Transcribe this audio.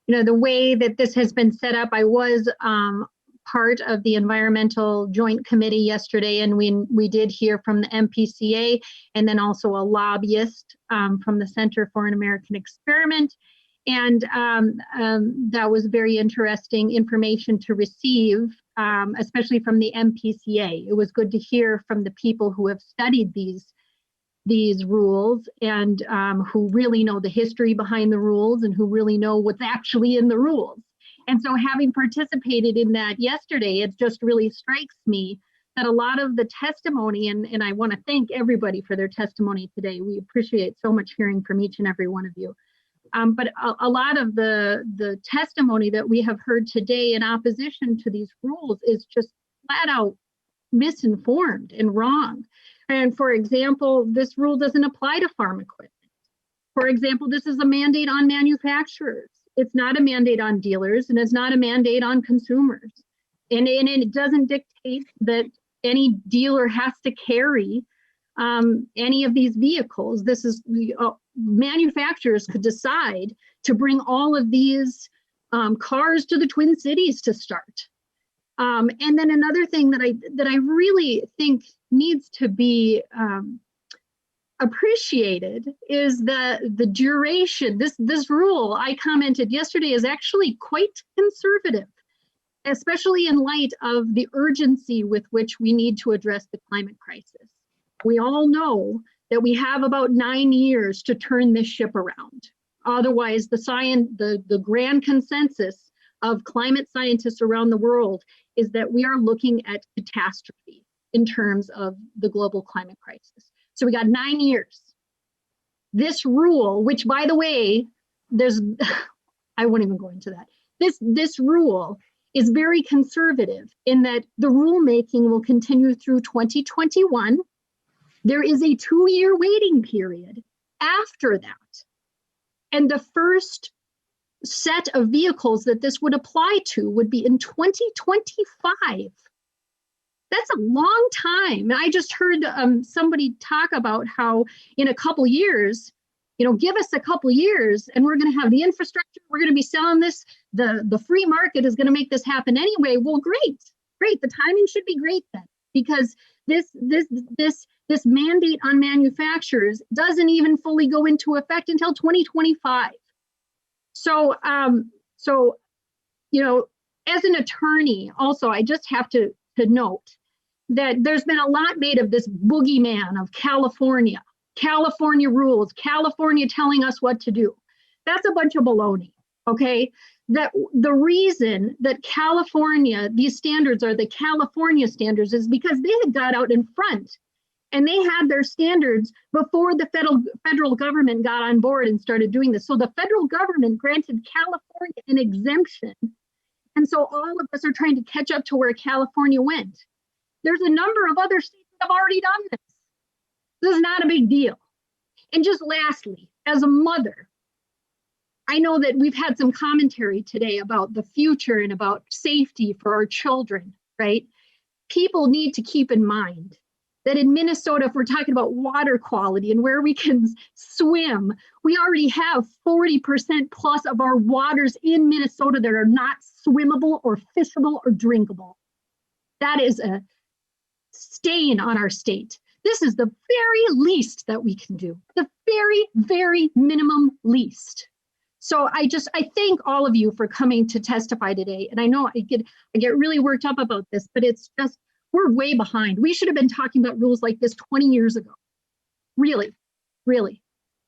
the way that this has been set up, I was part of the Environmental Joint Committee yesterday, and we did hear from the MPCA and then also a lobbyist from the Center for an American Experiment. And that was very interesting information to receive, especially from the MPCA. It was good to hear from the people who have studied these rules and who really know the history behind the rules and who really know what's actually in the rules. And so having participated in that yesterday, it just really strikes me that a lot of the testimony, and I want to thank everybody for their testimony today. We appreciate so much hearing from each and every one of you. But a lot of the testimony that we have heard today in opposition to these rules is just flat out misinformed and wrong. And for example, this rule doesn't apply to farm equipment. For example, this is a mandate on manufacturers. It's not a mandate on dealers, and it's not a mandate on consumers. And it doesn't dictate that any dealer has to carry any of these vehicles. This is manufacturers could decide to bring all of these cars to the Twin Cities to start. And then another thing that I really think needs to be appreciated is the duration. This rule, I commented yesterday, is actually quite conservative, especially in light of the urgency with which we need to address the climate crisis. We all know that we have about 9 years to turn this ship around. Otherwise, the grand consensus of climate scientists around the world is that we are looking at catastrophe in terms of the global climate crisis. So we got 9 years. This rule, which by the way, I won't even go into that. This rule is very conservative in that the rulemaking will continue through 2021. There is a 2-year waiting period after that. And the first set of vehicles that this would apply to would be in 2025. That's a long time. And I just heard somebody talk about how in a couple years, give us a couple years and we're going to have the infrastructure, we're going to be selling this, the free market is going to make this happen anyway. Well, great. The timing should be great then, because this mandate on manufacturers doesn't even fully go into effect until 2025. So, as an attorney, also, I just have to note that there's been a lot made of this boogeyman of California rules, California telling us what to do. That's a bunch of baloney, okay? That the reason that California, these standards are the California standards, is because they had got out in front and they had their standards before the federal government got on board and started doing this. So the federal government granted California an exemption. And so all of us are trying to catch up to where California went. There's a number of other states that have already done this. This is not a big deal. And just lastly, as a mother, I know that we've had some commentary today about the future and about safety for our children, right? People need to keep in mind that in Minnesota, if we're talking about water quality and where we can swim, we already have 40% plus of our waters in Minnesota that are not swimmable or fishable or drinkable. That is a stain on our state. This is the very least that we can do, the very, very minimum least. So I thank all of you for coming to testify today. And I know I get really worked up about this, but it's just, we're way behind. We should have been talking about rules like this 20 years ago. Really, really.